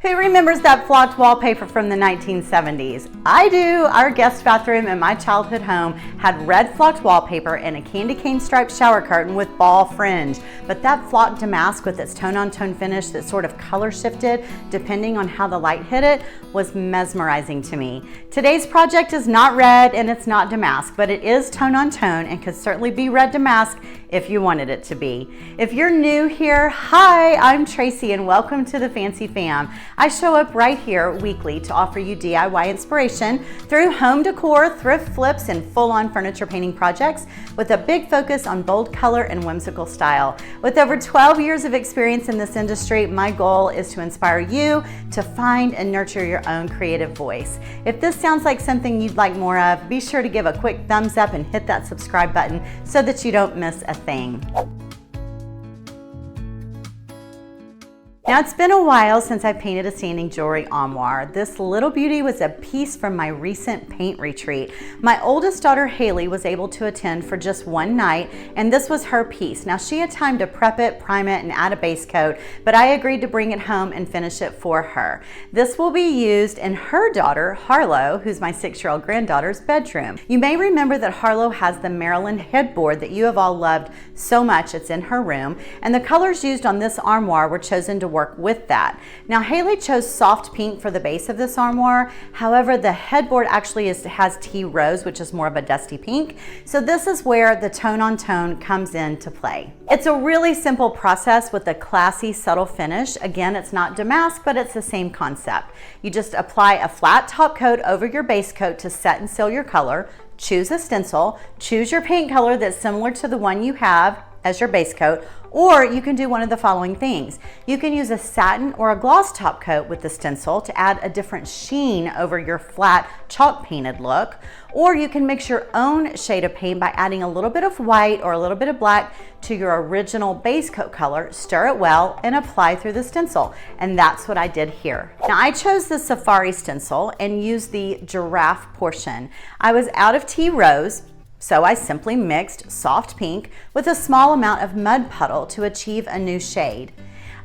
Who remembers that flocked wallpaper from the 1970s? I do. Our guest bathroom in my childhood home had red flocked wallpaper and a candy cane striped shower curtain with ball fringe. But that flocked damask with its tone-on-tone finish that sort of color shifted depending on how the light hit it was mesmerizing to me. Today's project is not red and it's not damask, but it is tone-on-tone and could certainly be red damask if you wanted it to be. If you're new here, hi, I'm Tracy and welcome to the Fancy Fam. I show up right here weekly to offer you DIY inspiration through home decor, thrift flips, and full-on furniture painting projects with a big focus on bold color and whimsical style. With over 12 years of experience in this industry, my goal is to inspire you to find and nurture your own creative voice. If this sounds like something you'd like more of, be sure to give a quick thumbs up and hit that subscribe button so that you don't miss a thing. Now it's been a while since I painted a standing jewelry armoire. This little beauty was a piece from my recent paint retreat. My oldest daughter Haley was able to attend for just one night and this was her piece. Now she had time to prep it, prime it, and add a base coat, but I agreed to bring it home and finish it for her. This will be used in her daughter Harlow, who's my 6-year-old granddaughter's bedroom. You may remember that Harlow has the Maryland headboard that you have all loved so much. It's in her room, and the colors used on this armoire were chosen to work with that. Now Haley chose soft pink for the base of this armoire. However, the headboard actually has tea rose, which is more of a dusty pink. So this is where the tone on tone comes into play. It's a really simple process with a classy, subtle finish. Again, it's not damask, but it's the same concept. You just apply a flat top coat over your base coat to set and seal your color. Choose a stencil, choose your paint color that's similar to the one you have as your base coat, or you can do one of the following things. You can use a satin or a gloss top coat with the stencil to add a different sheen over your flat chalk painted look, or you can mix your own shade of paint by adding a little bit of white or a little bit of black to your original base coat color, stir it well, and apply through the stencil. And that's what I did here. Now I chose the Safari stencil and used the giraffe portion. I was out of tea rose, so I simply mixed soft pink with a small amount of mud puddle to achieve a new shade.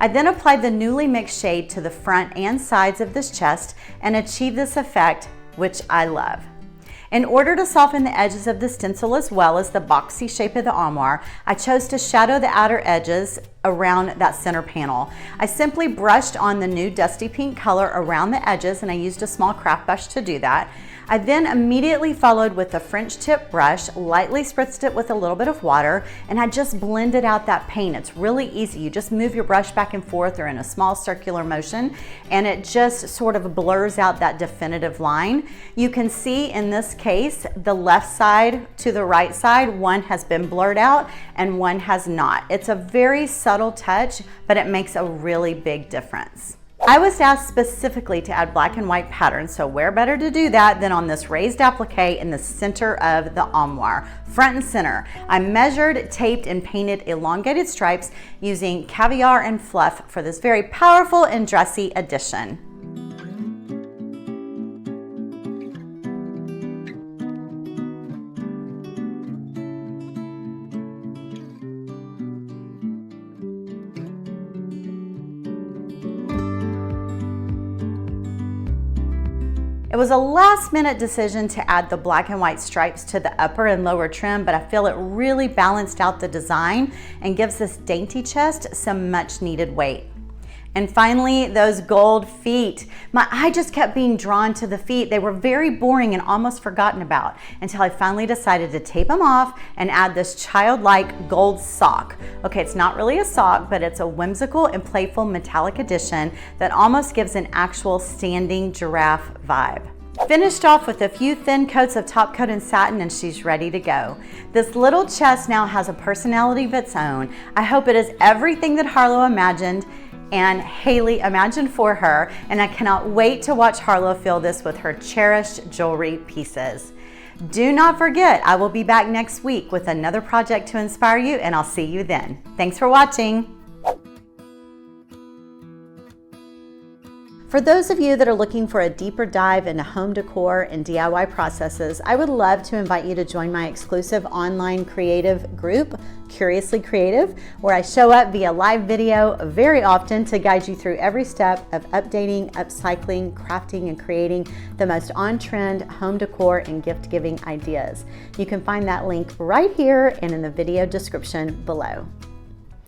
I then applied the newly mixed shade to the front and sides of this chest and achieved this effect, which I love. In order to soften the edges of the stencil as well as the boxy shape of the armoire, I chose to shadow the outer edges around that center panel. I simply brushed on the new dusty pink color around the edges and I used a small craft brush to do that. I then immediately followed with a French tip brush, lightly spritzed it with a little bit of water, and I just blended out that paint. It's really easy. You just move your brush back and forth or in a small circular motion, and it just sort of blurs out that definitive line. You can see in this case, the left side to the right side, one has been blurred out and one has not. It's a very subtle touch, but it makes a really big difference. I was asked specifically to add black and white patterns, so where better to do that than on this raised applique in the center of the armoire, front and center. I measured, taped, and painted elongated stripes using caviar and fluff for this very powerful and dressy addition. It was a last-minute decision to add the black and white stripes to the upper and lower trim, but I feel it really balanced out the design and gives this dainty chest some much-needed weight. And finally, those gold feet. My eye just kept being drawn to the feet. They were very boring and almost forgotten about until I finally decided to tape them off and add this childlike gold sock. Okay, it's not really a sock, but it's a whimsical and playful metallic addition that almost gives an actual standing giraffe vibe. Finished off with a few thin coats of top coat and satin and she's ready to go. This little chest now has a personality of its own. I hope it is everything that Harlow imagined and Haley imagined for her, and I cannot wait to watch Harlow fill this with her cherished jewelry pieces. Do not forget, I will be back next week with another project to inspire you, and I'll see you then. Thanks for watching. For those of you that are looking for a deeper dive into home decor and DIY processes, I would love to invite you to join my exclusive online creative group, Curiously Creative, where I show up via live video very often to guide you through every step of updating, upcycling, crafting, and creating the most on-trend home decor and gift-giving ideas. You can find that link right here and in the video description below.